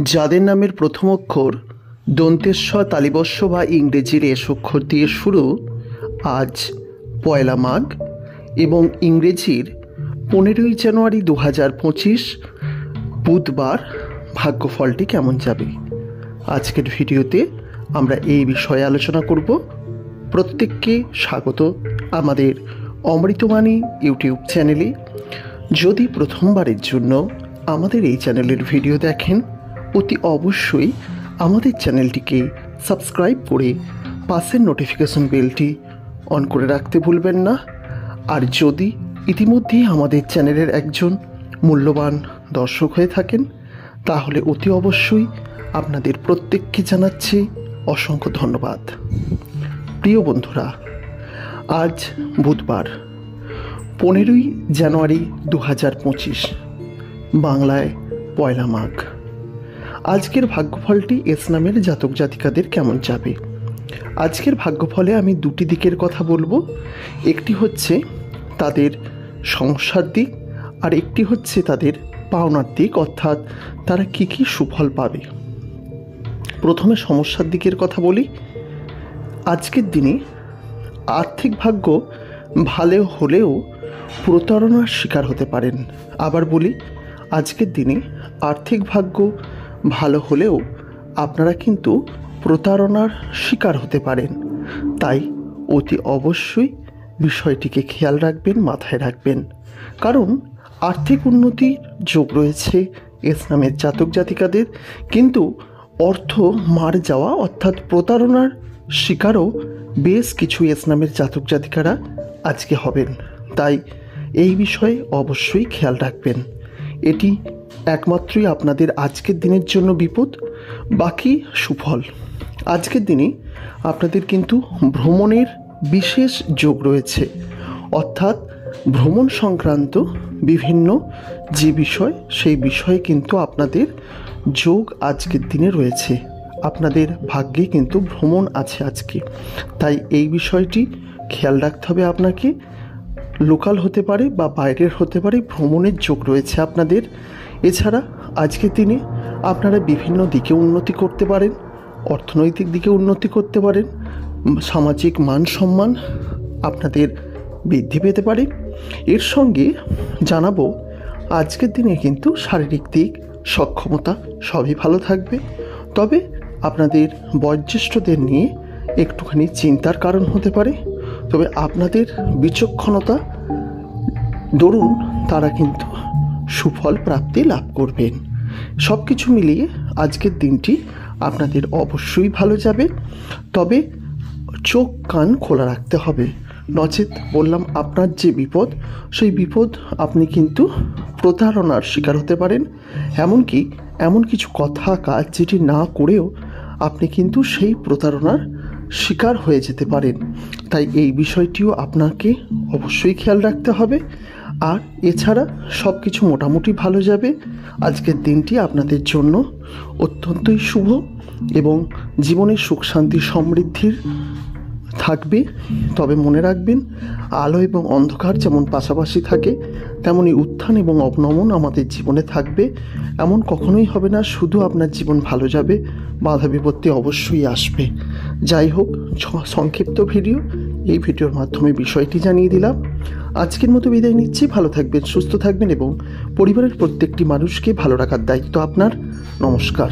যাদের নামের প্রথম অক্ষর দন্তেস্ব তালিবস্য বা ইংরেজির এস অক্ষর দিয়ে শুরু, আজ পয়লা মাঘ এবং ইংরেজির 15ই জানুয়ারি 2025 বুধবার ভাগ্যফলটি কেমন যাবে আজকের ভিডিওতে আমরা এই বিষয়ে আলোচনা করব। প্রত্যেককে স্বাগত আমাদের অমৃতবাণী ইউটিউব চ্যানেলে। যদি প্রথমবারের জন্য আমাদের এই চ্যানেলের ভিডিও দেখেন, অতি অবশ্যই আমাদের চ্যানেলটিকে সাবস্ক্রাইব করে পাশের নোটিফিকেশন বেলটি অন করে রাখতে ভুলবেন না। আর যদি ইতিমধ্যেই আমাদের চ্যানেলের একজন মূল্যবান দর্শক হয়ে থাকেন, তাহলে অতি অবশ্যই আপনাদের প্রত্যেককে জানাচ্ছি অসংখ্য ধন্যবাদ। প্রিয় বন্ধুরা, আজ বুধবার 15ই জানুয়ারি 2025, বাংলায় পয়লা মাঘ। আজকের ভাগ্যফলটি এস নামের জাতক জাতিকাদের কেমন যাবে? আজকের ভাগ্যফলে আমি দুটি দিকের কথা বলবো। একটি হচ্ছে তাদের সমস্যার দিক, আর একটি হচ্ছে তাদের পাওনার দিক, অর্থাৎ তারা কি কি সুফল পাবে। প্রথমে সমস্যার দিকের কথা বলি। আজকের দিনে আর্থিক ভাগ্য ভালো হলেও প্রতারণার শিকার হতে পারেন। আবার বলি, আজকের দিনে আর্থিক ভাগ্য ভালো হলেও আপনারা কিন্তু প্রতারণার শিকার হতে পারেন। তাই অতি অবশ্যই বিষয়টিকে খেয়াল রাখবেন, মাথায় রাখবেন। কারণ আর্থিক উন্নতির যোগ রয়েছে এস নামের জাতক জাতিকাদের, কিন্তু অর্থ মার যাওয়া অর্থাৎ প্রতারণার শিকারও বেশ কিছু এস নামের জাতক জাতিকারা আজকে হবেন। তাই এই বিষয়ে অবশ্যই খেয়াল রাখবেন। এটি একমাত্রই আপনাদের আজকের দিনের জন্য বিপদ, বাকি সুফল। আজকের দিনে আপনাদের কিন্তু ভ্রমণের বিশেষ যোগ রয়েছে, অর্থাৎ ভ্রমণ সংক্রান্ত বিভিন্ন যে বিষয়, সেই বিষয়ে কিন্তু আপনাদের যোগ আজকের দিনে রয়েছে। আপনাদের ভাগ্যে কিন্তু ভ্রমণ আছে আজকে। তাই এই বিষয়টি খেয়াল রাখতে হবে আপনাকে। লোকাল হতে পারে বা বাইরের হতে পারে, ভ্রমণের যোগ রয়েছে আপনাদের। এছাড়া আজকের দিনে আপনারা বিভিন্ন দিকে উন্নতি করতে পারেন, অর্থনৈতিক দিকে উন্নতি করতে পারেন, সামাজিক মান সম্মান আপনাদের বৃদ্ধি পেতে পারে। এর সঙ্গে জানাবো, আজকের দিনে কিন্তু শারীরিক দিক, সক্ষমতা সবই ভালো থাকবে। তবে আপনাদের বয়োজ্যেষ্ঠদের নিয়ে একটুখানি চিন্তার কারণ হতে পারে। তবে আপনাদের বিচক্ষণতা দরুন তারা কিন্তু সুফল প্রাপ্তি লাভ করবেন। সব কিছু মিলিয়ে আজকের দিনটি আপনাদের অবশ্যই ভালো যাবে। তবে চোখ কান খোলা রাখতে হবে, নচেত বললাম আপনার যে বিপদ, সেই বিপদ আপনি কিন্তু প্রতারণার শিকার হতে পারেন। এমনকি এমন কিছু কথা কাজ যেটি না করেও আপনি কিন্তু সেই প্রতারণার শিকার হয়ে যেতে পারেন। তাই এই বিষয়টিও আপনাকে অবশ্যই খেয়াল রাখতে হবে। আর এছাড়া সব কিছু মোটামুটি ভালো যাবে। আজকের দিনটি আপনাদের জন্য অত্যন্তই শুভ এবং জীবনের সুখ শান্তি সমৃদ্ধির থাকবে। তবে মনে রাখবেন, আলো এবং অন্ধকার যেমন পাশাপাশি থাকে, তেমনি উত্থান এবং অবনমন আমাদের জীবনে থাকবে। এমন কখনোই হবে না শুধু আপনার জীবন ভালো যাবে, বাধা বিপত্তি অবশ্যই আসবে। যাই হোক, সংক্ষিপ্ত ভিডিও, এই ভিডিওর মাধ্যমে বিষয়টি জানিয়ে দিলাম। আজকের মতো বিদায় নিচ্ছি। ভালো থাকবেন, সুস্থ থাকবেন এবং পরিবারের প্রত্যেকটি মানুষকে ভালো রাখার দায়িত্ব আপনার। নমস্কার।